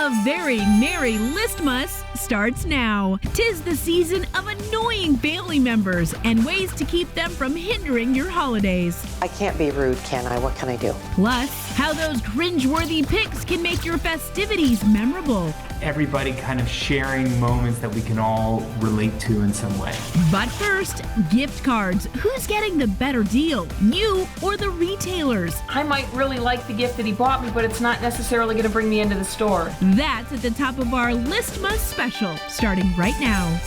A very merry Listmas starts now. 'Tis the season of annoying family members and ways to keep them from hindering your holidays. I can't be rude, can I? What can I do? Plus, how those cringe-worthy pics can make your festivities memorable. Everybody kind of sharing moments that we can all relate to in some way. But first, gift cards. Who's getting the better deal, you or the retailers? I might really like the gift that he bought me, but it's not necessarily going to bring me into the store. That's at the top of our Listmas special, starting right now.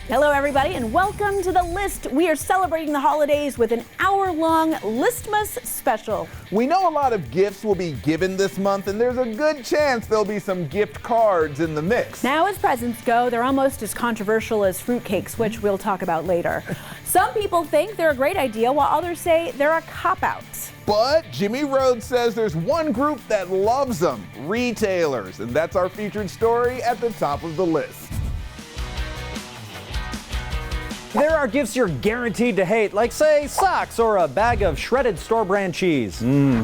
Hello, everybody, and welcome to The List. We are celebrating the holidays with an hour-long Listmas special. We know a lot of gifts will be given this month, and there's a good chance there'll be some gift cards in the mix. Now, as presents go, they're almost as controversial as fruitcakes, which we'll talk about later. Some people think they're a great idea, while others say they're a cop-out. But Jimmy Rhodes says there's one group that loves them, retailers, and that's our featured story at the top of the list. There are gifts you're guaranteed to hate, like, say, socks or a bag of shredded store-brand cheese.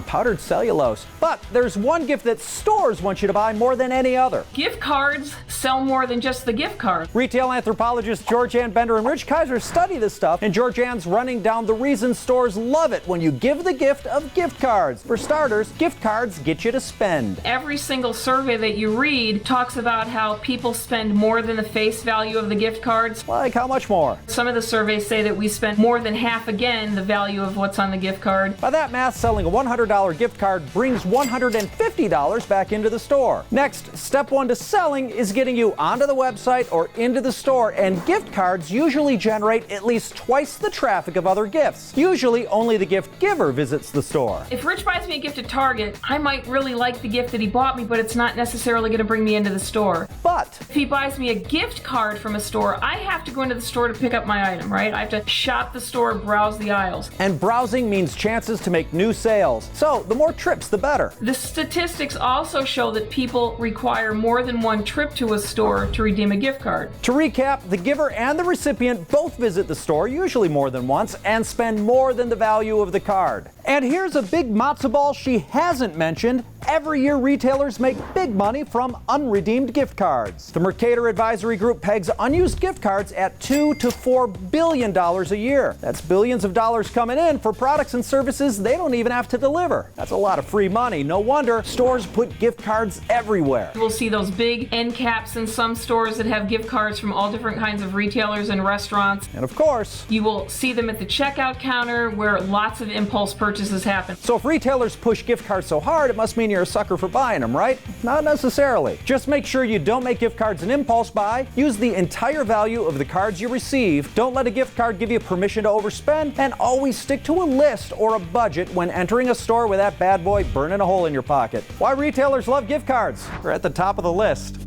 Powdered cellulose. But there's one gift that stores want you to buy more than any other. Gift cards sell more than just the gift card. Retail anthropologists Georgianne Bender and Rich Kaiser study this stuff, and Georgianne's running down the reasons stores love it when you give the gift of gift cards. For starters, gift cards get you to spend. Every single survey that you read talks about how people spend more than the face value of the gift cards. Like how much more? Some of the surveys say that we spend more than half again the value of what's on the gift card. By that math, selling a $100 gift card brings $150 back into the store. Next, step one to selling is getting you onto the website or into the store, and gift cards usually generate at least twice the traffic of other gifts. Usually only the gift giver visits the store. If Rich buys me a gift at Target, I might really like the gift that he bought me, but it's not necessarily going to bring me into the store. But if he buys me a gift card from a store, I have to go into the store to pick up my item, right? I have to shop the store, browse the aisles. And browsing means chances to make new sales. So the more trips, the better. The statistics also show that people require more than one trip to a store to redeem a gift card. To recap, the giver and the recipient both visit the store, usually more than once, and spend more than the value of the card. And here's a big matzo ball she hasn't mentioned. Every year, retailers make big money from unredeemed gift cards. The Mercator Advisory Group pegs unused gift cards at $2 to $4 billion a year. That's billions of dollars coming in for products and services they don't even have to deliver. That's a lot of free money. No wonder stores put gift cards everywhere. We'll see those big end caps in some stores that have gift cards from all different kinds of retailers and restaurants. And of course, you will see them at the checkout counter where lots of impulse purchases happen. So if retailers push gift cards so hard, it must mean you're a sucker for buying them, right? Not necessarily. Just make sure you don't make gift cards an impulse buy. Use the entire value of the cards you receive. Don't let a gift card give you permission to overspend, and always stick to a list or a budget when entering a store with that bad boy burning a hole in your pocket. Why retailers love gift cards? We're at the top of the list.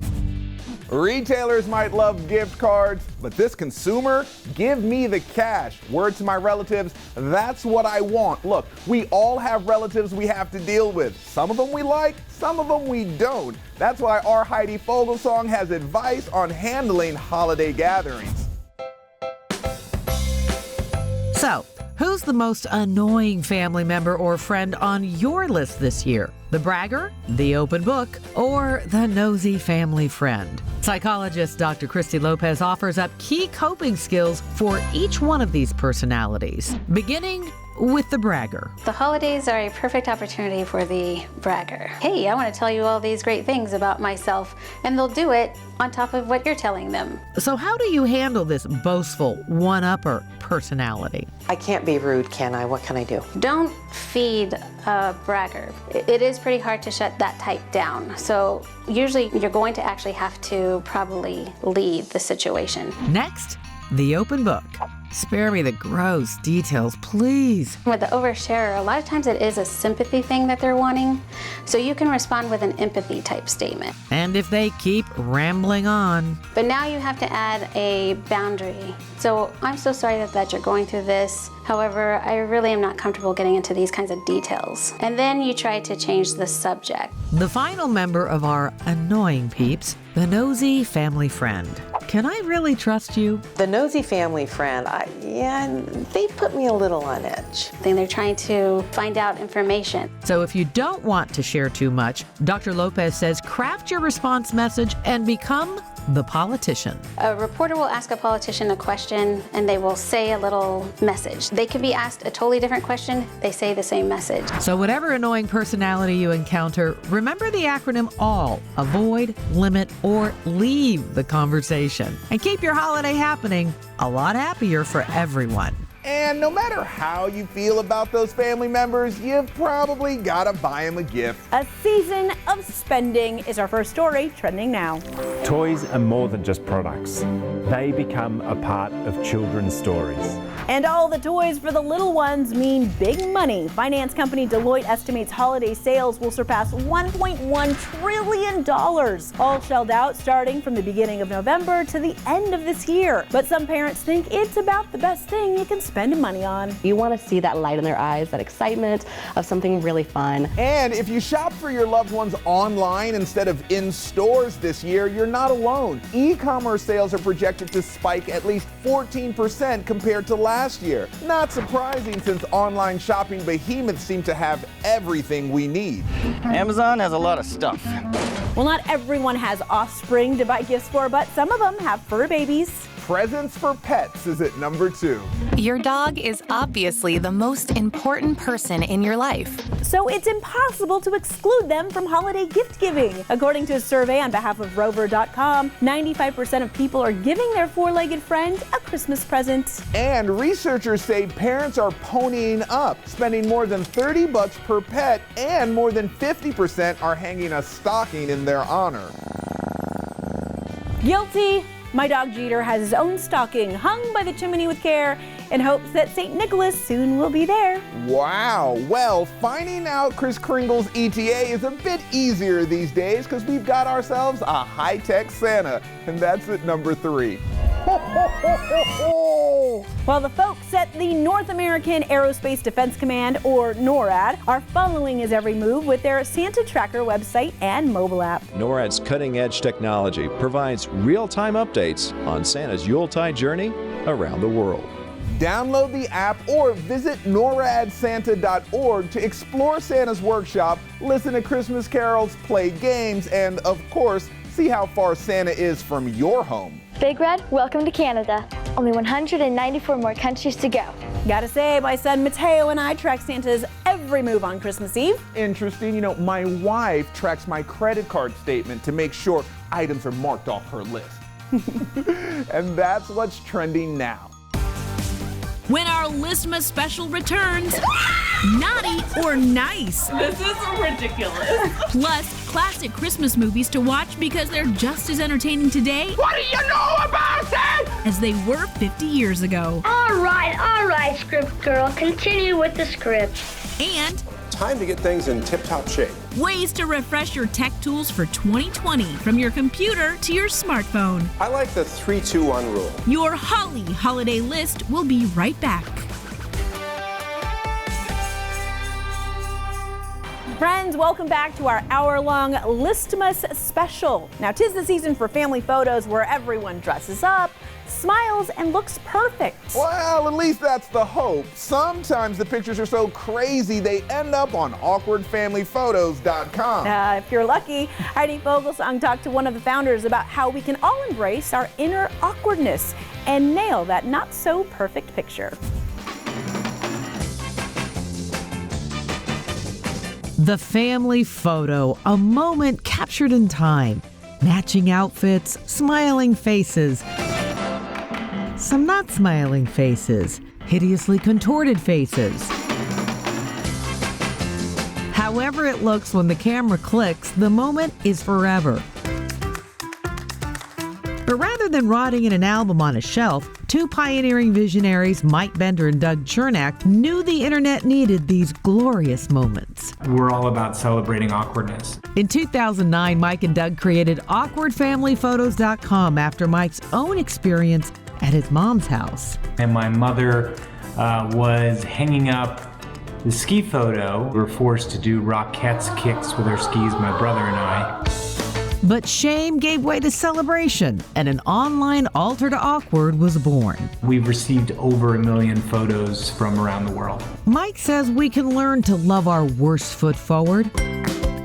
Retailers might love gift cards, but this consumer, give me the cash. Word to my relatives, that's what I want. Look, we all have relatives we have to deal with. Some of them we like, some of them we don't. That's why our Heidi Fogelsong has advice on handling holiday gatherings. So, who's the most annoying family member or friend on your list this year? The bragger, the open book, or the nosy family friend? Psychologist Dr. Christy Lopez offers up key coping skills for each one of these personalities, beginning with the bragger. The holidays are a perfect opportunity for the bragger. Hey, I want to tell you all these great things about myself, and they'll do it on top of what you're telling them. So how do you handle this boastful, one-upper personality? I can't be rude, can I? What can I do? Don't feed a bragger. It is pretty hard to shut that type down. So usually you're going to actually have to probably lead the situation. Next, the open book. Spare me the gross details, please. With the oversharer, a lot of times it is a sympathy thing that they're wanting, so you can respond with an empathy type statement. And if they keep rambling on. But now you have to add a boundary. So I'm so sorry that you're going through this. However, I really am not comfortable getting into these kinds of details. And then you try to change the subject. The final member of our annoying peeps, the nosy family friend. can I really trust you? The nosy family friend, they put me a little on edge. Then they're trying to find out information. So if you don't want to share too much, Dr. Lopez says craft your response message and become the politician. A reporter will ask a politician a question and they will say a little message. They can be asked a totally different question, they say the same message. So whatever annoying personality you encounter, remember the acronym ALL. Avoid, limit, or leave the conversation. And keep your holiday happening a lot happier for everyone. And no matter how you feel about those family members, you've probably got to buy them a gift. A season of spending is our first story, trending now. Toys are more than just products. They become a part of children's stories. And all the toys for the little ones mean big money. Finance company Deloitte estimates holiday sales will surpass $1.1 trillion, all shelled out starting from the beginning of November to the end of this year. But some parents think it's about the best thing you can spend money on. You want to see that light in their eyes, that excitement of something really fun. And if you shop for your loved ones online instead of in stores this year, you're not alone. E-commerce sales are projected to spike at least 14% compared to last year. Not surprising since online shopping behemoths seem to have everything we need. Amazon has a lot of stuff. Well, not everyone has offspring to buy gifts for, but some of them have fur babies. Presents for pets is at number 2. Your dog is obviously the most important person in your life. So it's impossible to exclude them from holiday gift giving. According to a survey on behalf of Rover.com, 95% of people are giving their four-legged friend a Christmas present. And researchers say parents are ponying up, spending more than $30 per pet, and more than 50% are hanging a stocking in their honor. Guilty. My dog Jeter has his own stocking hung by the chimney with care in hopes that St. Nicholas soon will be there. Wow, well, finding out Kris Kringle's ETA is a bit easier these days because we've got ourselves a high-tech Santa, and that's at number 3. While the folks at the North American Aerospace Defense Command, or NORAD, are following his every move with their Santa Tracker website and mobile app. NORAD's cutting-edge technology provides real-time updates on Santa's Yuletide journey around the world. Download the app or visit NORADSanta.org to explore Santa's workshop, listen to Christmas carols, play games, and, of course, see how far Santa is from your home. Big Red, welcome to Canada. Only 194 more countries to go. Gotta say, my son Mateo and I track Santa's every move on Christmas Eve. Interesting, my wife tracks my credit card statement to make sure items are marked off her list. And that's what's trending now. When our Listmas special returns, naughty or nice. This is ridiculous. Plus, classic Christmas movies to watch because they're just as entertaining today. What do you know about it? As they were 50 years ago. All right, script girl, continue with the script. And time to get things in tip-top shape. Ways to refresh your tech tools for 2020 from your computer to your smartphone. I like the 3-2-1 rule. Your Holly holiday list will be right back. Friends, welcome back to our hour-long Listmas special. Now, 'tis the season for family photos where everyone dresses up, smiles, and looks perfect. Well, at least that's the hope. Sometimes the pictures are so crazy they end up on awkwardfamilyphotos.com. If you're lucky, Heidi Fogelsong talked to one of the founders about how we can all embrace our inner awkwardness and nail that not-so-perfect picture. The family photo, a moment captured in time. Matching outfits, smiling faces. Some not smiling faces, hideously contorted faces. However it looks when the camera clicks, the moment is forever. But rather than rotting in an album on a shelf, two pioneering visionaries, Mike Bender and Doug Chernak, knew the internet needed these glorious moments. We're all about celebrating awkwardness. In 2009, Mike and Doug created awkwardfamilyphotos.com after Mike's own experience at his mom's house. And my mother was hanging up the ski photo. We were forced to do Rockettes kicks with our skis, my brother and I. But shame gave way to celebration, and an online altar to awkward was born. We've received over 1 million photos from around the world. Mike says we can learn to love our worst foot forward.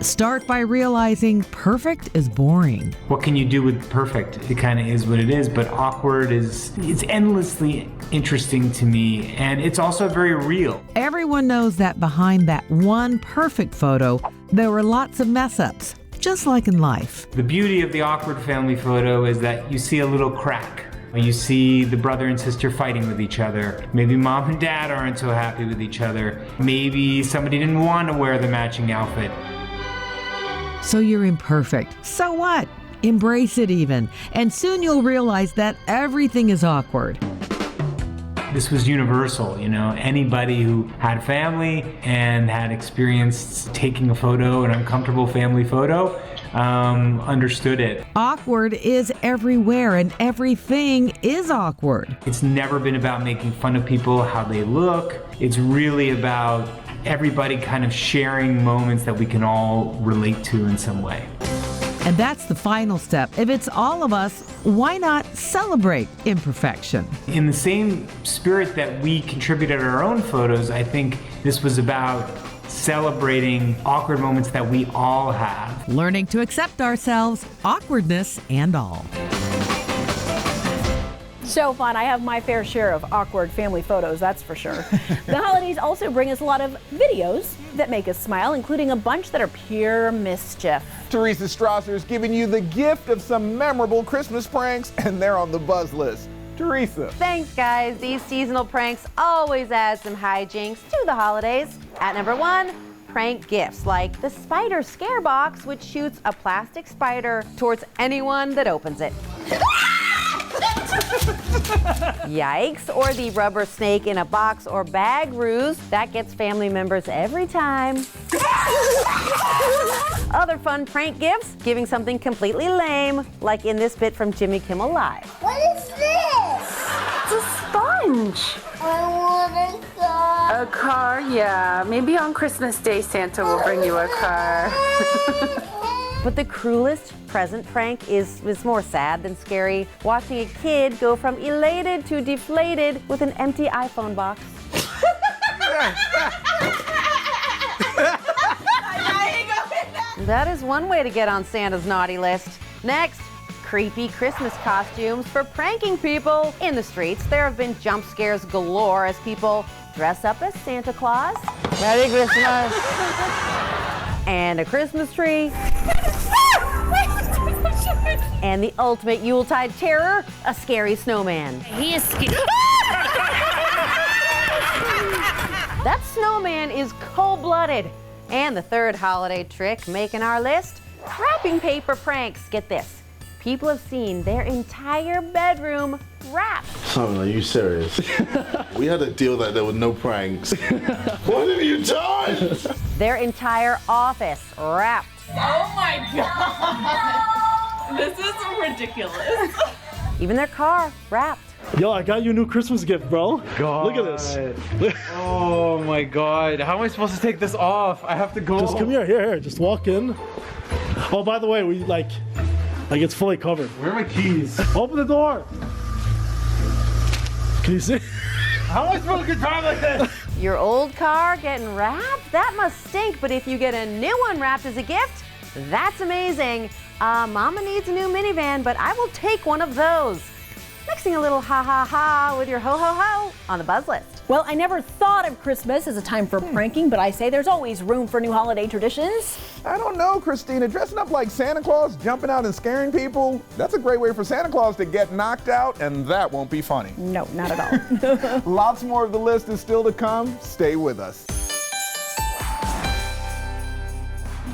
Start by realizing perfect is boring. What can you do with perfect? It kind of is what it is, but awkward it's endlessly interesting to me, and it's also very real. Everyone knows that behind that one perfect photo, there were lots of mess-ups, just like in life. The beauty of the awkward family photo is that you see a little crack. You see the brother and sister fighting with each other. Maybe mom and dad aren't so happy with each other. Maybe somebody didn't want to wear the matching outfit. So you're imperfect. So what? Embrace it even. And soon you'll realize that everything is awkward. This was universal, you know. Anybody who had a family and had experienced taking a photo, an uncomfortable family photo, understood it. Awkward is everywhere, and everything is awkward. It's never been about making fun of people, how they look. It's really about everybody kind of sharing moments that we can all relate to in some way. And that's the final step. If it's all of us, why not celebrate imperfection? In the same spirit that we contributed our own photos, I think this was about celebrating awkward moments that we all have. Learning to accept ourselves, awkwardness and all. So fun. I have my fair share of awkward family photos, that's for sure. The holidays also bring us a lot of videos that make us smile, including a bunch that are pure mischief. Teresa Strasser's giving you the gift of some memorable Christmas pranks, and they're on the buzz list. Teresa. Thanks, guys. These seasonal pranks always add some hijinks to the holidays. At number 1, prank gifts like the spider scare box, which shoots a plastic spider towards anyone that opens it. Yikes. Or the rubber snake in a box or bag ruse. That gets family members every time. Other fun prank gifts, giving something completely lame, like in this bit from Jimmy Kimmel Live. What is this? It's a sponge. I want a car. A car, yeah. Maybe on Christmas Day, Santa will bring you a car. But the cruelest present prank is more sad than scary. Watching a kid go from elated to deflated with an empty iPhone box. That is one way to get on Santa's naughty list. Next, creepy Christmas costumes for pranking people in the streets. There have been jump scares galore as people dress up as Santa Claus. Merry Christmas. And a Christmas tree. And the ultimate Yuletide terror, a scary snowman. He is scary. That snowman is cold-blooded. And the third holiday trick making our list, wrapping paper pranks. Get this, people have seen their entire bedroom wrapped. Simon, are you serious? We had a deal that there were no pranks. What have you done? Their entire office wrapped. Oh my God! This is ridiculous. Even their car wrapped. Yo, I got you a new Christmas gift, bro. God. Look at this. Oh my God. How am I supposed to take this off? I have to go. Just come here. Just walk in. Oh, by the way, we like it's fully covered. Where are my keys? Open the door. Can you see? How am I supposed to drive like this? Your old car getting wrapped? That must stink, but if you get a new one wrapped as a gift, that's amazing. Mama needs a new minivan, but I will take one of those. Mixing a little ha ha ha with your ho ho ho on the buzz list. Well, I never thought of Christmas as a time for pranking, but I say there's always room for new holiday traditions. I don't know, Christina. Dressing up like Santa Claus, jumping out and scaring people, that's a great way for Santa Claus to get knocked out, and that won't be funny. No, not at all. Lots more of the list is still to come. Stay with us.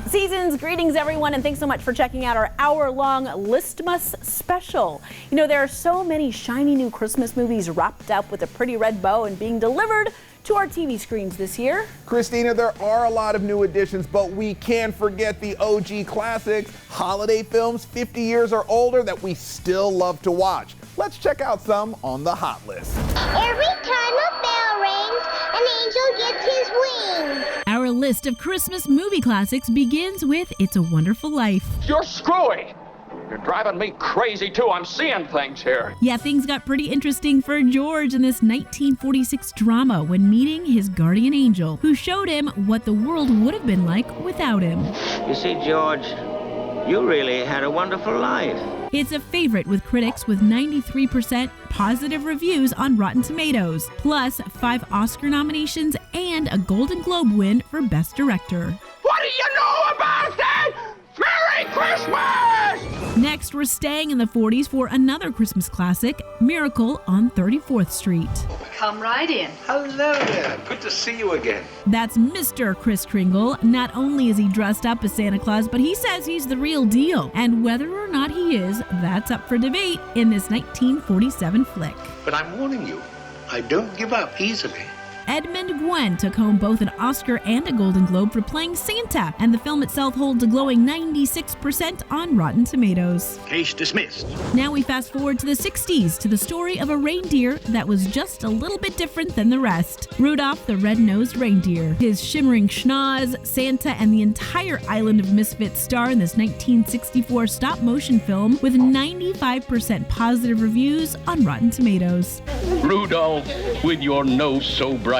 Season's greetings, everyone, and thanks so much for checking out our hour-long Listmas special. You know, there are so many shiny new Christmas movies wrapped up with a pretty red bow and being delivered to our TV screens this year. Christina, there are a lot of new additions, but we can't forget the OG classics, holiday films 50 years or older that we still love to watch. Let's check out some on the hot list. Every time a bell rings, an angel gets his wings. Our list of Christmas movie classics begins with It's a Wonderful Life. You're screwy. You're driving me crazy too. I'm seeing things here. Yeah, things got pretty interesting for George in this 1946 drama when meeting his guardian angel, who showed him what the world would have been like without him. You see, George, you really had a wonderful life. It's a favorite with critics with 93% positive reviews on Rotten Tomatoes, plus 5 Oscar nominations and a Golden Globe win for Best Director. What do you know about that? Merry Christmas! Next, we're staying in the 40s for another Christmas classic, Miracle on 34th Street. Come right in. Hello there. Good to see you again. That's Mr. Kris Kringle. Not only is he dressed up as Santa Claus, but he says he's the real deal. And whether or not he is, that's up for debate in this 1947 flick. But I'm warning you, I don't give up easily. Edmund Gwenn took home both an Oscar and a Golden Globe for playing Santa, and the film itself holds a glowing 96% on Rotten Tomatoes. Case dismissed. Now we fast forward to the 60s to the story of a reindeer that was just a little bit different than the rest. Rudolph the Red-Nosed Reindeer. His shimmering schnoz, Santa, and the entire island of misfits star in this 1964 stop-motion film with 95% positive reviews on Rotten Tomatoes. Rudolph, with your nose so bright,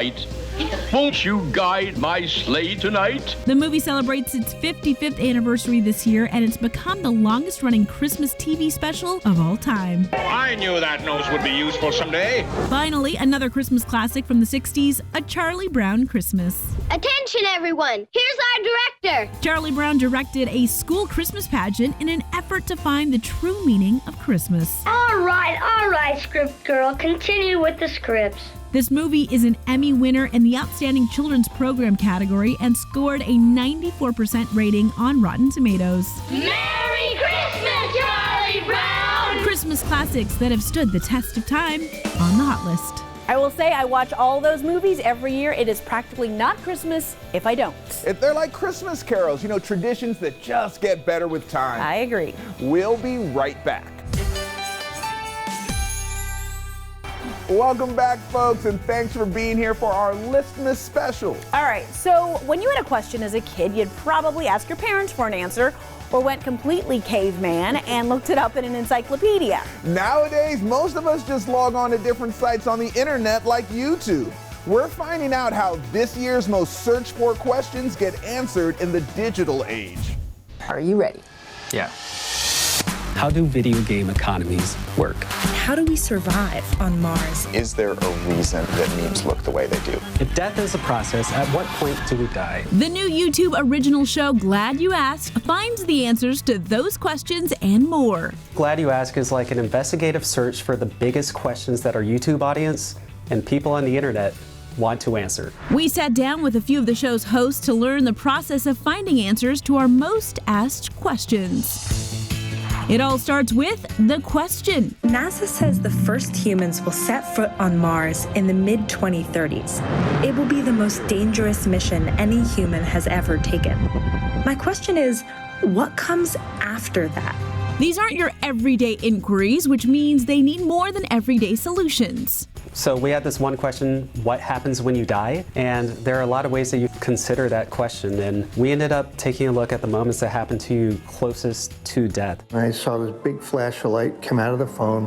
won't you guide my sleigh tonight? The movie celebrates its 55th anniversary this year, and it's become the longest-running Christmas TV special of all time. I knew that nose would be useful someday. Finally, another Christmas classic from the 60s, A Charlie Brown Christmas. Attention, everyone. Here's our director. Charlie Brown directed a school Christmas pageant in an effort to find the true meaning of Christmas. All right, script girl. Continue with the scripts. This movie is an Emmy winner in the Outstanding Children's Program category and scored a 94% rating on Rotten Tomatoes. Merry Christmas, Charlie Brown! Christmas classics that have stood the test of time on the hot list. I will say I watch all those movies every year. It is practically not Christmas if I don't. They're like Christmas carols, traditions that just get better with time. I agree. We'll be right back. Welcome back, folks, and thanks for being here for our Listmas special. All right, so when you had a question as a kid, you'd probably ask your parents for an answer or went completely caveman and looked it up in an encyclopedia. Nowadays, most of us just log on to different sites on the internet like YouTube. We're finding out how this year's most searched for questions get answered in the digital age. Are you ready? Yeah. How do video game economies work? How do we survive on Mars? Is there a reason that memes look the way they do? If death is a process, at what point do we die? The new YouTube original show, Glad You Asked, finds the answers to those questions and more. Glad You Ask is like an investigative search for the biggest questions that our YouTube audience and people on the internet want to answer. We sat down with a few of the show's hosts to learn the process of finding answers to our most asked questions. It all starts with the question. NASA says the first humans will set foot on Mars in the mid-2030s. It will be the most dangerous mission any human has ever taken. My question is, what comes after that? These aren't your everyday inquiries, which means they need more than everyday solutions. So we had this one question, what happens when you die? And there are a lot of ways that you consider that question. And we ended up taking a look at the moments that happened to you closest to death. I saw this big flash of light come out of the phone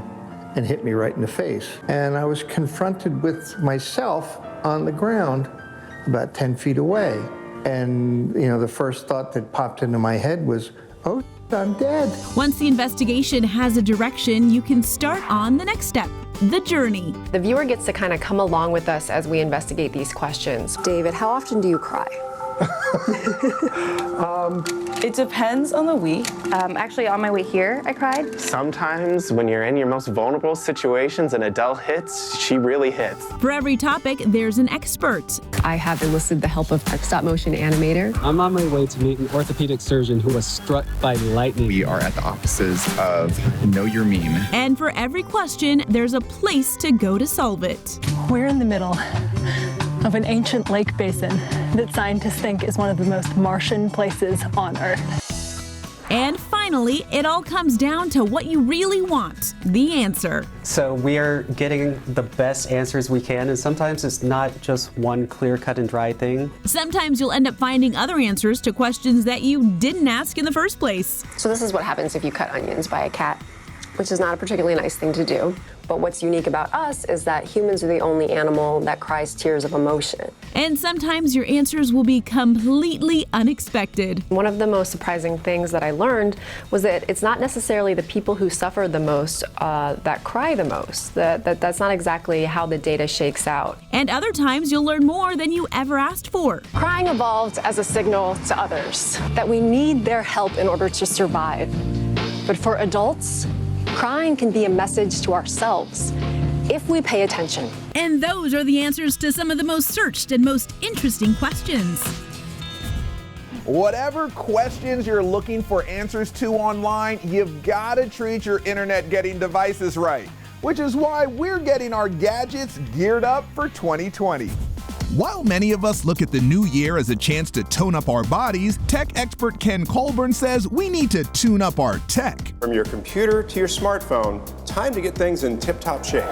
and hit me right in the face. And I was confronted with myself on the ground about 10 feet away. And, the first thought that popped into my head was, oh, I'm dead. Once the investigation has a direction, you can start on the next step, the journey. The viewer gets to kind of come along with us as we investigate these questions. David, how often do you cry? It depends on the week. Actually, on my way here, I cried. Sometimes when you're in your most vulnerable situations and Adele hits, she really hits. For every topic, there's an expert. I have enlisted the help of a stop-motion animator. I'm on my way to meet an orthopedic surgeon who was struck by lightning. We are at the offices of Know Your Meme. And for every question, there's a place to go to solve it. We're in the middle of an ancient lake basin that scientists think is one of the most Martian places on Earth. And finally, finally, it all comes down to what you really want, the answer. So we are getting the best answers we can, and sometimes it's not just one clear-cut and dry thing. Sometimes you'll end up finding other answers to questions that you didn't ask in the first place. So this is what happens if you cut onions by a cat, which is not a particularly nice thing to do. But what's unique about us is that humans are the only animal that cries tears of emotion. And sometimes your answers will be completely unexpected. One of the most surprising things that I learned was that it's not necessarily the people who suffer the most that cry the most. That's not exactly how the data shakes out. And other times you'll learn more than you ever asked for. Crying evolved as a signal to others that we need their help in order to survive. But for adults, crying can be a message to ourselves if we pay attention. And those are the answers to some of the most searched and most interesting questions. Whatever questions you're looking for answers to online, you've got to treat your internet getting devices right, which is why we're getting our gadgets geared up for 2020. While many of us look at the new year as a chance to tone up our bodies, tech expert Ken Colburn says we need to tune up our tech. From your computer to your smartphone, time to get things in tip-top shape.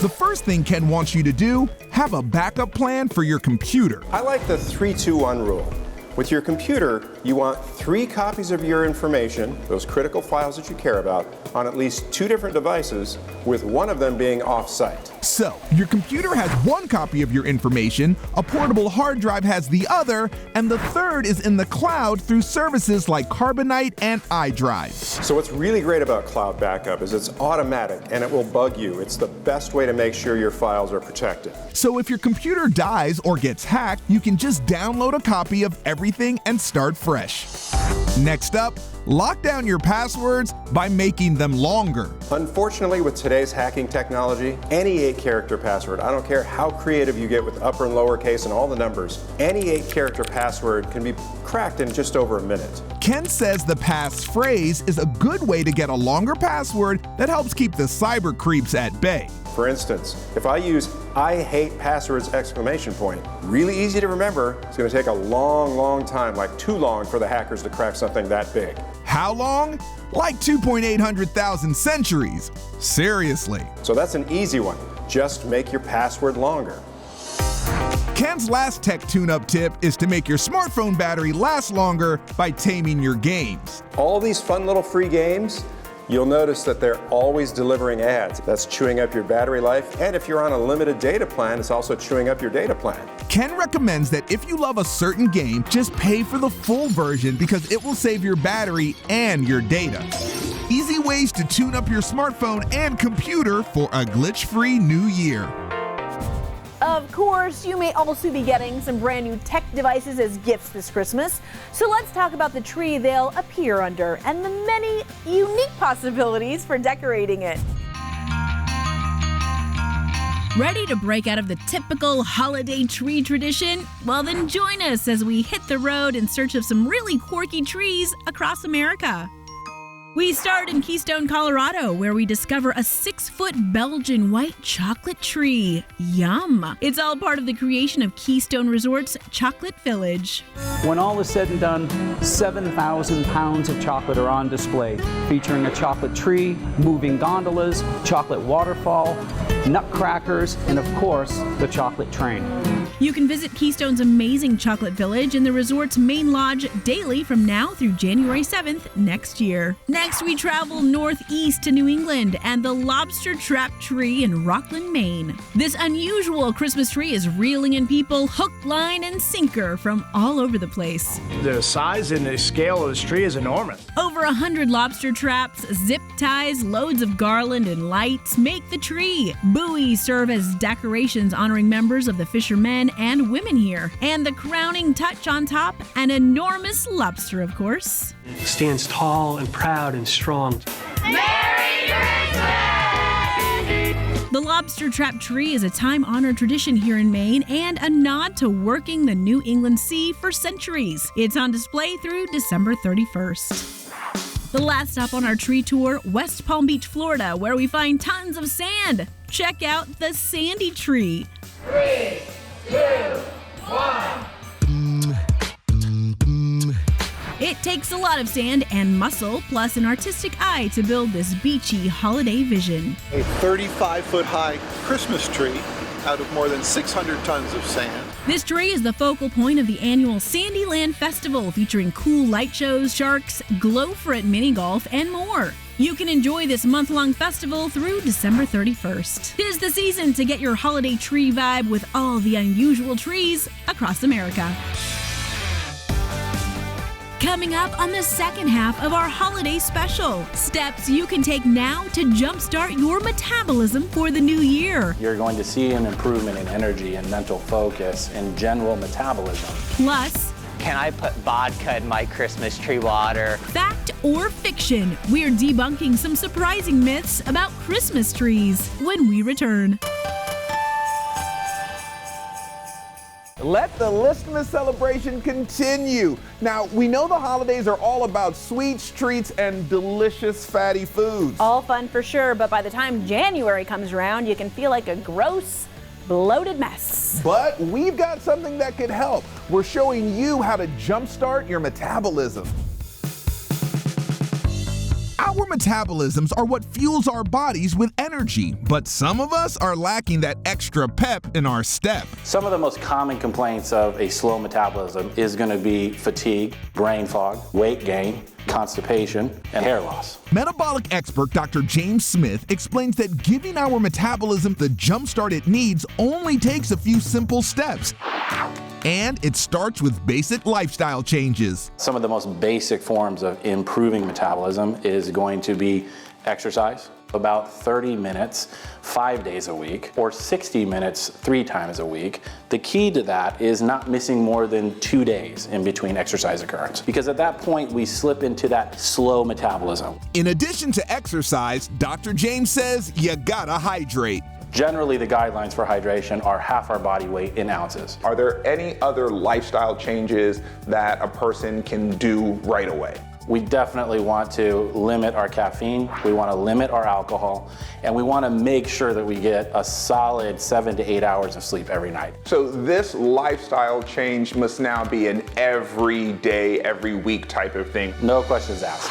The first thing Ken wants you to do, have a backup plan for your computer. I like the 3-2-1 rule. With your computer, you want 3 copies of your information, those critical files that you care about, on at least 2 different devices, with one of them being off-site. So, your computer has 1 copy of your information, a portable hard drive has the other, and the third is in the cloud through services like Carbonite and iDrive. So what's really great about cloud backup is it's automatic and it will bug you. It's the best way to make sure your files are protected. So if your computer dies or gets hacked, you can just download a copy of everything and start fresh. Next up, lock down your passwords by making them longer. Unfortunately, with today's hacking technology, any 8-character password, I don't care how creative you get with upper and lowercase and all the numbers, any 8-character password can be cracked in just over a minute. Ken says the passphrase is a good way to get a longer password that helps keep the cyber creeps at bay. For instance, if I use "I hate passwords!" ! Really easy to remember. It's going to take a long time, like too long for the hackers to crack something that big. How long? Like 2,800,000 centuries. Seriously. So that's an easy one. Just make your password longer. Ken's last tech tune-up tip is to make your smartphone battery last longer by taming your games. All these fun little free games, you'll notice that they're always delivering ads. That's chewing up your battery life, and if you're on a limited data plan, it's also chewing up your data plan. Ken recommends that if you love a certain game, just pay for the full version because it will save your battery and your data. Easy ways to tune up your smartphone and computer for a glitch-free new year. Of course, you may also be getting some brand new tech devices as gifts this Christmas. So let's talk about the tree they'll appear under and the many unique possibilities for decorating it. Ready to break out of the typical holiday tree tradition? Well, then join us as we hit the road in search of some really quirky trees across America. We start in Keystone, Colorado, where we discover a 6-foot Belgian white chocolate tree. Yum! It's all part of the creation of Keystone Resort's Chocolate Village. When all is said and done, 7,000 pounds of chocolate are on display, featuring a chocolate tree, moving gondolas, chocolate waterfall, nutcrackers, and of course, the chocolate train. You can visit Keystone's amazing Chocolate Village in the resort's main lodge daily from now through January 7th next year. Next, we travel northeast to New England and the Lobster Trap Tree in Rockland, Maine. This unusual Christmas tree is reeling in people hook, line, and sinker from all over the place. The size and the scale of this tree is enormous. Over 100 lobster traps, zip ties, loads of garland, and lights make the tree. Buoys serve as decorations honoring members of the fishermen and women here. And the crowning touch on top, an enormous lobster, of course. It stands tall and proud and strong. Merry Christmas! The lobster trap tree is a time-honored tradition here in Maine and a nod to working the New England Sea for centuries. It's on display through December 31st. The last stop on our tree tour, West Palm Beach, Florida, where we find tons of sand. Check out the Sandy Tree. 3, 2, 1. It It takes a lot of sand and muscle, plus an artistic eye to build this beachy holiday vision. A 35-foot-high Christmas tree out of more than 600 tons of sand. This tree is the focal point of the annual Sandyland Festival, featuring cool light shows, sharks, glow-for-it mini golf, and more. You can enjoy this month-long festival through December 31st. 'Tis the season to get your holiday tree vibe with all the unusual trees across America. Coming up on the second half of our holiday special, steps you can take now to jumpstart your metabolism for the new year. You're going to see an improvement in energy and mental focus and general metabolism. Plus, can I put vodka in my Christmas tree water? Fact or fiction? We're debunking some surprising myths about Christmas trees when we return. Let the Listmas celebration continue. Now, we know the holidays are all about sweets, treats, and delicious fatty foods. All fun for sure, but by the time January comes around, you can feel like a gross, bloated mess. But we've got something that could help. We're showing you how to jumpstart your metabolism. Our metabolisms are what fuels our bodies with energy, but some of us are lacking that extra pep in our step. Some of the most common complaints of a slow metabolism is going to be fatigue, brain fog, weight gain, constipation, and hair loss. Metabolic expert Dr. James Smith explains that giving our metabolism the jumpstart it needs only takes a few simple steps. And it starts with basic lifestyle changes. Some of the most basic forms of improving metabolism is going to be exercise, about 30 minutes, 5 days a week, or 60 minutes, 3 times a week. The key to that is not missing more than 2 days in between exercise occurrence, because at that point we slip into that slow metabolism. In addition to exercise, Dr. James says you gotta hydrate. Generally, the guidelines for hydration are half our body weight in ounces. Are there any other lifestyle changes that a person can do right away? We definitely want to limit our caffeine, we want to limit our alcohol, and we want to make sure that we get a solid 7 to 8 hours of sleep every night. So this lifestyle change must now be an every day, every week type of thing. No questions asked.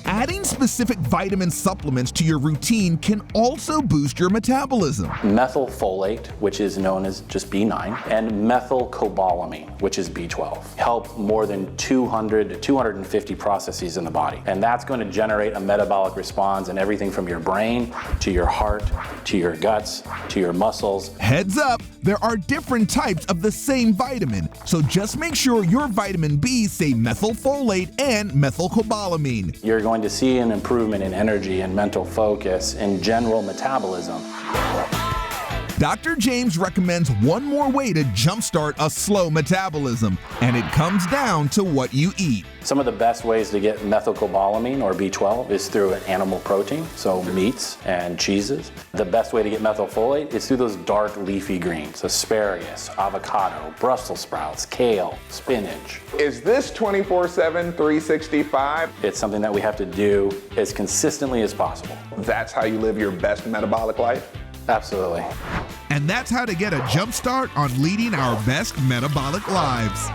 Adding specific vitamin supplements to your routine can also boost your metabolism. Methylfolate, which is known as just B9, and methylcobalamin, which is B12, help more than 200 to 250 processes in the body. And that's going to generate a metabolic response in everything from your brain, to your heart, to your guts, to your muscles. Heads up, there are different types of the same vitamin, so just make sure your vitamin B's say methylfolate and methylcobalamin. You're going to see an improvement in energy and mental focus and general metabolism. Dr. James recommends one more way to jumpstart a slow metabolism, and it comes down to what you eat. Some of the best ways to get methylcobalamin or B12 is through an animal protein, so meats and cheeses. The best way to get methylfolate is through those dark leafy greens, asparagus, avocado, Brussels sprouts, kale, spinach. Is this 24/7, 365? It's something that we have to do as consistently as possible. That's how you live your best metabolic life? Absolutely. And that's how to get a jump start on leading our best metabolic lives.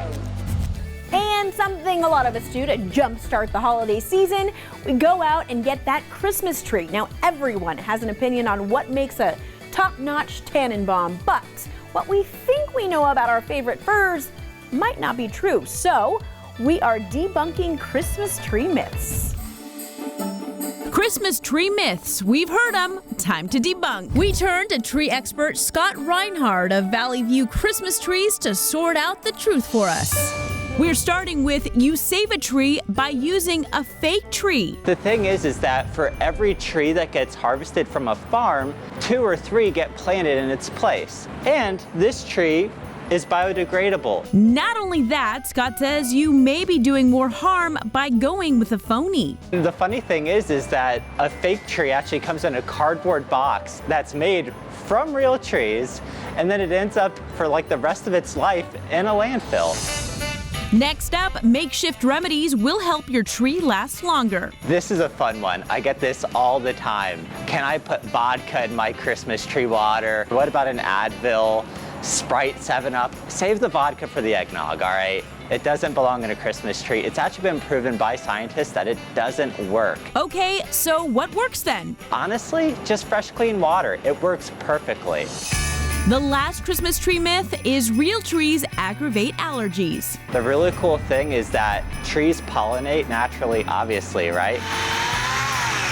And something a lot of us do to jumpstart the holiday season, we go out and get that Christmas tree. Now, everyone has an opinion on what makes a top-notch Tannenbaum, but what we think we know about our favorite furs might not be true. So, we are debunking Christmas tree myths. Christmas tree myths. We've heard them. Time to debunk. We turn to tree expert Scott Reinhardt of Valley View Christmas Trees to sort out the truth for us. We're starting with you save a tree by using a fake tree. The thing is that for every tree that gets harvested from a farm, 2 or 3 get planted in its place. And this tree is biodegradable. Not only that, Scott says you may be doing more harm by going with a phony. The funny thing is that a fake tree actually comes in a cardboard box that's made from real trees, and then it ends up for like the rest of its life in a landfill. Next up, makeshift remedies will help your tree last longer. This is a fun one. I get this all the time. Can I put vodka in my Christmas tree water? What about an Advil? Sprite, 7-Up. Save the vodka for the eggnog, all right? It doesn't belong in a Christmas tree. It's actually been proven by scientists that it doesn't work. Okay, so what works then? Honestly, just fresh, clean water. It works perfectly. The last Christmas tree myth is real trees aggravate allergies. The really cool thing is that trees pollinate naturally, obviously, right?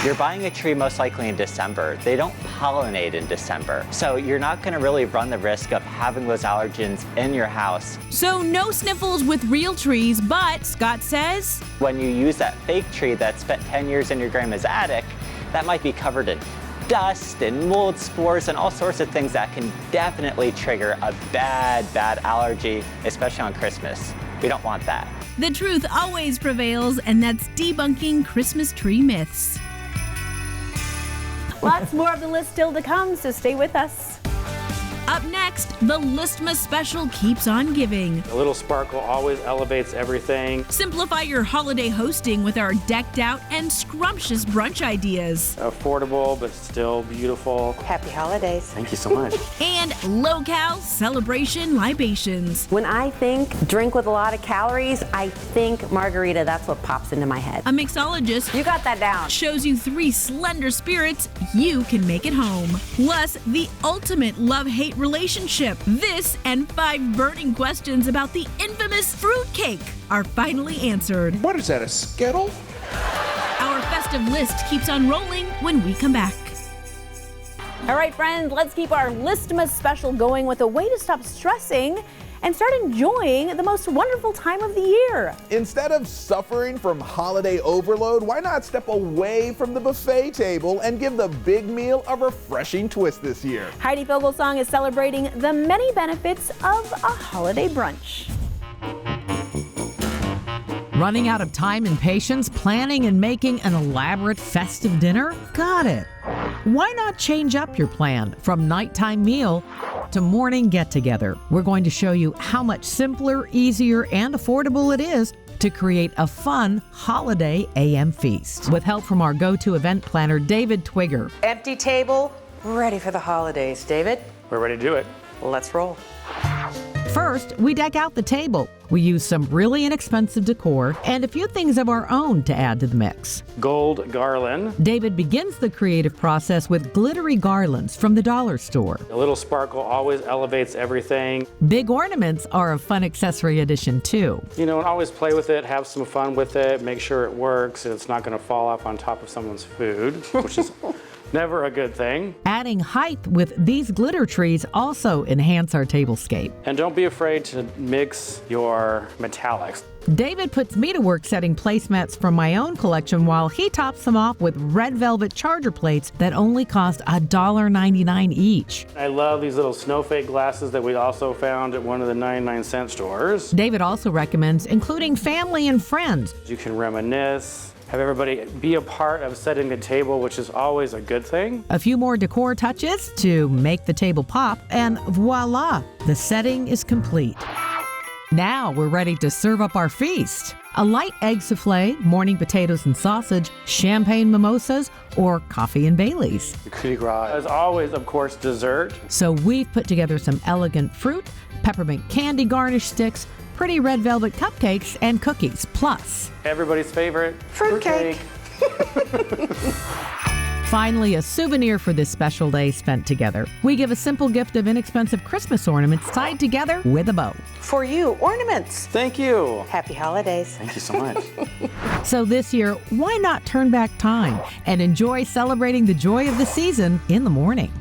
You're buying a tree most likely in December. They don't pollinate in December. So you're not gonna really run the risk of having those allergens in your house. So no sniffles with real trees, but Scott says, when you use that fake tree that spent 10 years in your grandma's attic, that might be covered in dust and mold spores and all sorts of things that can definitely trigger a bad allergy, especially on Christmas. We don't want that. the truth always prevails, and that's debunking Christmas tree myths. Lots more of the list still to come, so stay with us. Up next, the Listmas special keeps on giving. A little sparkle always elevates everything. Simplify your holiday hosting with our decked out and scrumptious brunch ideas. Affordable, but still beautiful. Happy holidays. Thank you so much. And low-cal celebration libations. When I think drink with a lot of calories, I think margarita. That's what pops into my head. A mixologist, you got that down, shows you 3 slender spirits you can make at home. Plus, the ultimate love-hate relationship. This and 5 burning questions about the infamous fruitcake are finally answered. What is that, a Skittle? Our festive list keeps on rolling when we come back. All right, friends, let's keep our Listmas special going with a way to stop stressing and start enjoying the most wonderful time of the year. Instead of suffering from holiday overload, why not step away from the buffet table and give the big meal a refreshing twist this year? Heidi Fogelsong is celebrating the many benefits of a holiday brunch. Running out of time and patience, planning and making an elaborate festive dinner? Got it. Why not change up your plan from nighttime meal to morning get-together? We're going to show you how much simpler, easier, and affordable it is to create a fun holiday AM feast. With help from our go-to event planner, David Twigger. Empty table, ready for the holidays. David? We're ready to do it. Let's roll. First, we deck out the table. We use some really inexpensive decor and a few things of our own to add to the mix. Gold garland. David begins the creative process with glittery garlands from the dollar store. A little sparkle always elevates everything. Big ornaments are a fun accessory addition too. You know, always play with it, have some fun with it, make sure it works and it's not going to fall off on top of someone's food, which is never a good thing. Adding height with these glitter trees also enhance our tablescape. And don't be afraid to mix your metallics. David puts me to work setting placemats from my own collection while he tops them off with red velvet charger plates that only cost $1.99 each. I love these little snowflake glasses that we also found at one of the 99-cent stores. David also recommends including family and friends. You can reminisce, have everybody be a part of setting the table, which is always a good thing. A few more decor touches to make the table pop, and voila, the setting is complete. Now we're ready to serve up our feast. A light egg souffle, morning potatoes and sausage, champagne mimosas, or coffee and Baileys. The coup de grace. As always, of course, dessert. So we've put together some elegant fruit, peppermint candy garnish sticks, pretty red velvet cupcakes, and cookies, plus everybody's favorite, fruitcake. Finally, a souvenir for this special day spent together. We give a simple gift of inexpensive Christmas ornaments tied together with a bow. For you, ornaments. Thank you. Happy holidays. Thank you so much. So this year, why not turn back time and enjoy celebrating the joy of the season in the morning?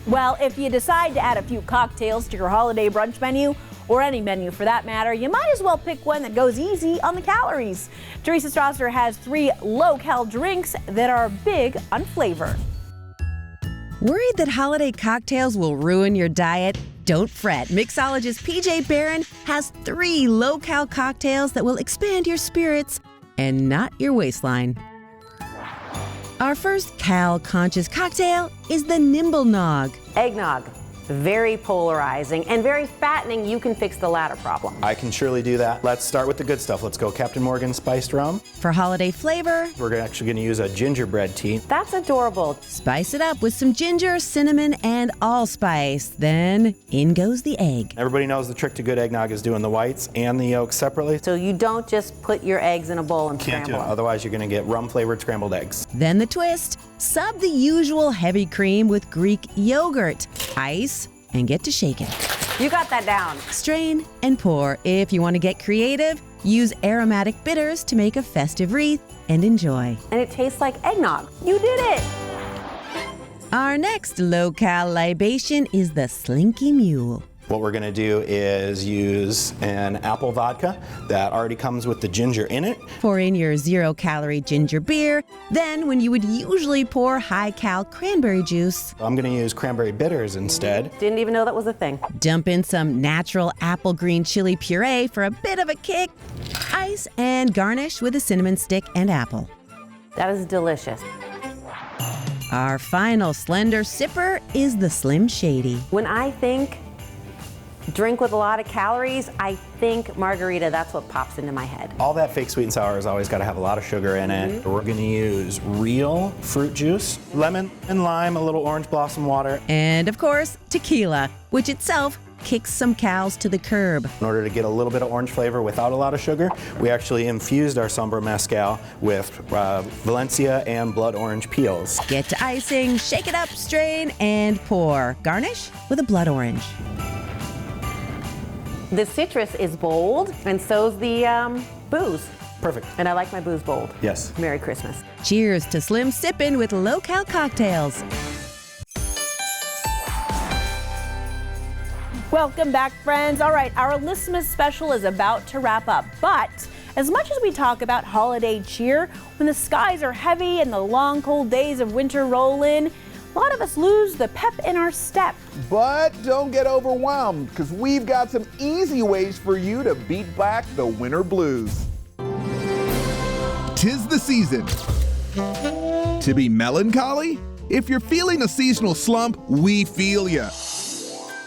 Well, if you decide to add a few cocktails to your holiday brunch menu, or any menu for that matter, you might as well pick one that goes easy on the calories. Teresa Strasser has 3 low-cal drinks that are big on flavor. Worried that holiday cocktails will ruin your diet? Don't fret. Mixologist PJ Barron has 3 low-cal cocktails that will expand your spirits and not your waistline. Our first cal-conscious cocktail is the Nimble Nog. Eggnog. very polarizing, and very fattening. You can fix the latter problem. I can surely do that. Let's start with the good stuff. Let's go Captain Morgan spiced rum. For holiday flavor, We're actually going to use a gingerbread tea. That's adorable. spice it up with some ginger, cinnamon, and allspice. Then in goes the egg. Everybody knows the trick to good eggnog is doing the whites and the yolks separately. So you don't just put your eggs in a bowl and Can't do scramble it. them. Otherwise, you're going to get rum-flavored scrambled eggs. Then the twist, sub the usual heavy cream with Greek yogurt, ice, and get to shaking. You got that down. Strain and pour. If you want to get creative, use aromatic bitters to make a festive wreath and enjoy. And it tastes like eggnog. You did it. Our next low-cal libation is the Slinky Mule. What we're going to do is use an apple vodka that already comes with the ginger in it. Pour in your 0-calorie ginger beer. Then, when you would usually pour high-cal cranberry juice, I'm going to use cranberry bitters instead. Didn't even know that was a thing. dump in some natural apple green chili puree for a bit of a kick. Ice and garnish with a cinnamon stick and apple. That is delicious. Our final slender sipper is the Slim Shady. When I think drink with a lot of calories, I think margarita. That's what pops into my head. All that fake sweet and sour has always got to have a lot of sugar in it. We're going to use real fruit juice, lemon and lime, a little orange blossom water. And of course, tequila, which itself kicks some cows to the curb. In order to get a little bit of orange flavor without a lot of sugar, we actually infused our Sombra Mezcal with Valencia and blood orange peels. Get to icing, shake it up, strain, and pour. Garnish with a blood orange. The citrus is bold, and so's the booze. Perfect. And I like my booze bold. Yes. Merry Christmas. Cheers to Slim Sippin' with low-cal cocktails. Welcome back, friends. All right, our Listmas special is about to wrap up, but as much as we talk about holiday cheer, when the skies are heavy and the long, cold days of winter roll in, a lot of us lose the pep in our step. But don't get overwhelmed, because we've got some easy ways for you to beat back the winter blues. 'Tis the season to be melancholy. If you're feeling a seasonal slump, we feel ya.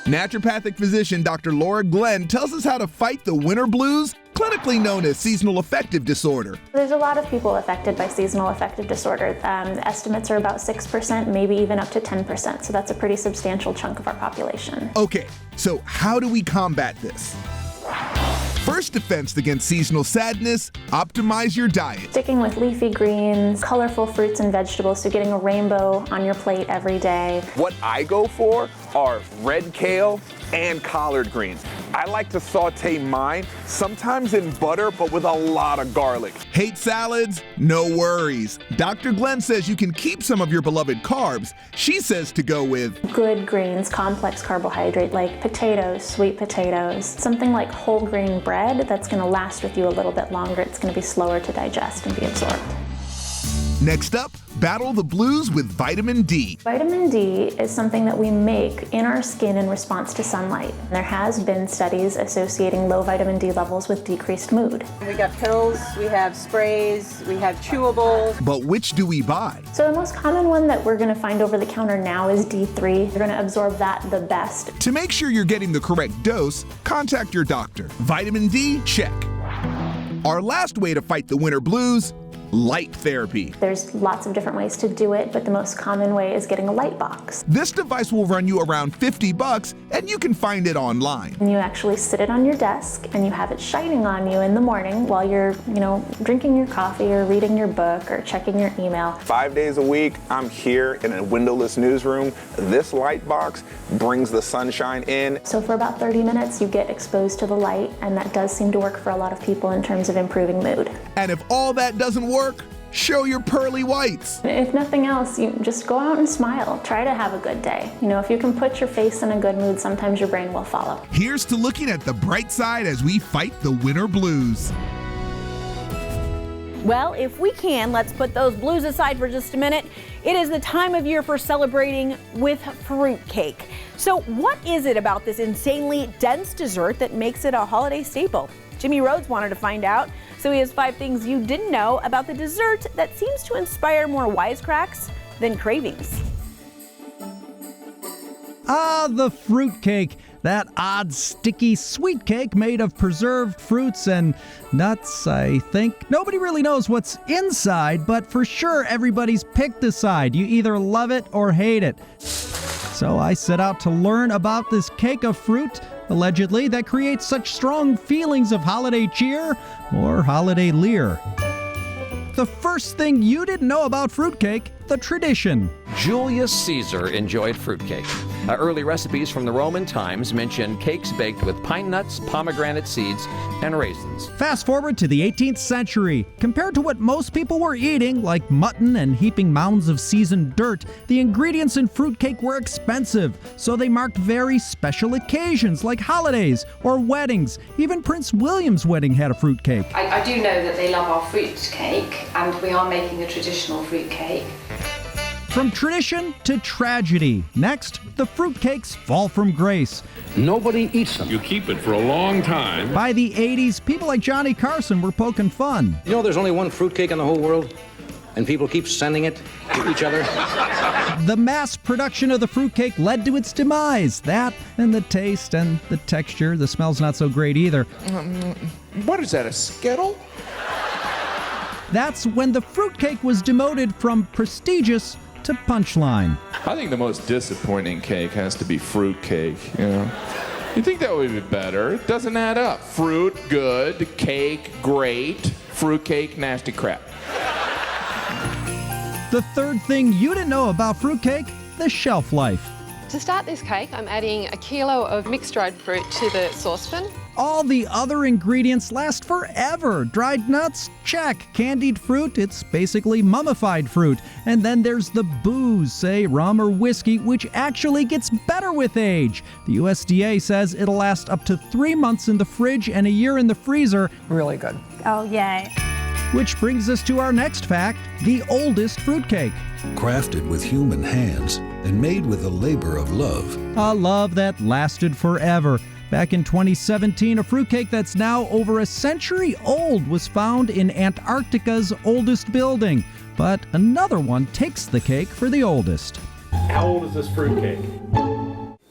Naturopathic physician Dr. Laura Glenn tells us how to fight the winter blues, clinically known as seasonal affective disorder. There's a lot of people affected by seasonal affective disorder. The estimates are about 6%, maybe even up to 10%, so that's a pretty substantial chunk of our population. Okay, so how do we combat this? First defense against seasonal sadness, optimize your diet. Sticking with leafy greens, colorful fruits and vegetables, so getting a rainbow on your plate every day. What I go for are red kale and collard greens. I like to saute mine, sometimes in butter, but with a lot of garlic. Hate salads? No worries. Dr. Glenn says you can keep some of your beloved carbs. She says to go with good greens, complex carbohydrate like potatoes, sweet potatoes, something like whole grain bread that's going to last with you a little bit longer. It's going to be slower to digest and be absorbed. Next up, battle the blues with vitamin D. Vitamin D is something that we make in our skin in response to sunlight. There has been studies associating low vitamin D levels with decreased mood. We got pills, we have sprays, we have chewables. But which do we buy? So the most common one that we're going to find over the counter now is D3. You're going to absorb that the best. To make sure you're getting the correct dose, contact your doctor. Vitamin D, check. Our last way to fight the winter blues, light therapy. There's lots of different ways to do it, but the most common way is getting a light box. This device will run you around $50 and you can find it online. And you actually sit it on your desk and you have it shining on you in the morning while you're, drinking your coffee or reading your book or checking your email. 5 days a week, I'm here in a windowless newsroom. This light box brings the sunshine in. So for about 30 minutes, you get exposed to the light, and that does seem to work for a lot of people in terms of improving mood. And if all that doesn't work, show your pearly whites. If nothing else, you just go out and smile. Try to have a good day. If you can put your face in a good mood, sometimes your brain will follow. Here's to looking at the bright side as we fight the winter blues. Well, if we can, let's put those blues aside for just a minute. It is the time of year for celebrating with fruitcake. So what is it about this insanely dense dessert that makes it a holiday staple? Jimmy Rhodes wanted to find out, so he has 5 things you didn't know about the dessert that seems to inspire more wisecracks than cravings. Ah, the fruitcake. That odd, sticky, sweet cake made of preserved fruits and nuts, I think. Nobody really knows what's inside, but for sure everybody's picked a side. You either love it or hate it. So I set out to learn about this cake of fruit, allegedly, that creates such strong feelings of holiday cheer or holiday leer. The first thing you didn't know about fruitcake, the tradition. Julius Caesar enjoyed fruitcake. Early recipes from the Roman times mention cakes baked with pine nuts, pomegranate seeds, and raisins. Fast forward to the 18th century. Compared to what most people were eating, like mutton and heaping mounds of seasoned dirt, the ingredients in fruitcake were expensive, so they marked very special occasions like holidays or weddings. Even Prince William's wedding had a fruitcake. I do know that they love our fruitcake, and we are making a traditional fruitcake. From tradition to tragedy. Next, the fruitcakes fall from grace. Nobody eats them. You keep it for a long time. By the 80s, people like Johnny Carson were poking fun. You know there's only one fruitcake in the whole world? And people keep sending it to each other? The mass production of the fruitcake led to its demise. That and the taste and the texture. The smell's not so great either. What is that, a Skittle? That's when the fruitcake was demoted from prestigious to punchline. I think the most disappointing cake has to be fruitcake, you know. You think that would be better. It doesn't add up. Fruit, good. Cake, great. Fruitcake, nasty crap. The third thing you didn't know about fruitcake, the shelf life. To start this cake, I'm adding a kilo of mixed dried fruit to the saucepan. All the other ingredients last forever. Dried nuts? Check. Candied fruit? It's basically mummified fruit. And then there's the booze, say rum or whiskey, which actually gets better with age. The USDA says it'll last up to 3 months in the fridge and a year in the freezer. Really good. Oh, yay. Which brings us to our next fact, the oldest fruitcake. Crafted with human hands and made with a labor of love. A love that lasted forever. Back in 2017, a fruitcake that's now over a century old was found in Antarctica's oldest building. But another one takes the cake for the oldest. How old is this fruitcake?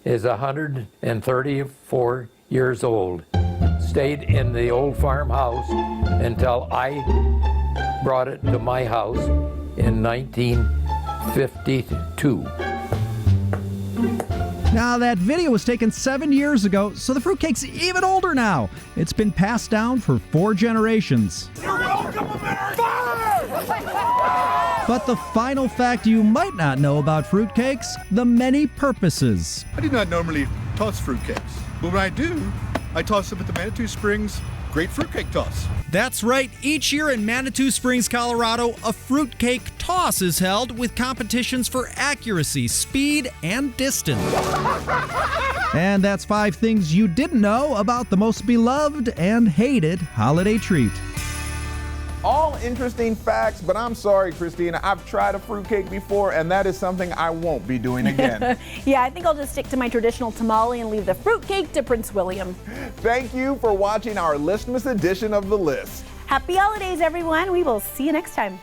Is 134 years old. Stayed in the old farmhouse until I brought it to my house in 1952. Now, that video was taken 7 years ago, so the fruitcake's even older now. It's been passed down for 4 generations. You're welcome, America! But the final fact you might not know about fruitcakes, the many purposes. I do not normally toss fruitcakes, but when I do, I toss them at the Manitou Springs Great Fruitcake Toss. That's right. Each year in Manitou Springs, Colorado, a fruitcake toss is held with competitions for accuracy, speed, and distance. And that's 5 things you didn't know about the most beloved and hated holiday treat. All interesting facts, but I'm sorry, Christina. I've tried a fruitcake before, and that is something I won't be doing again. Yeah, I think I'll just stick to my traditional tamale and leave the fruitcake to Prince William. Thank you for watching our Listmas edition of The List. Happy holidays, everyone. We will see you next time.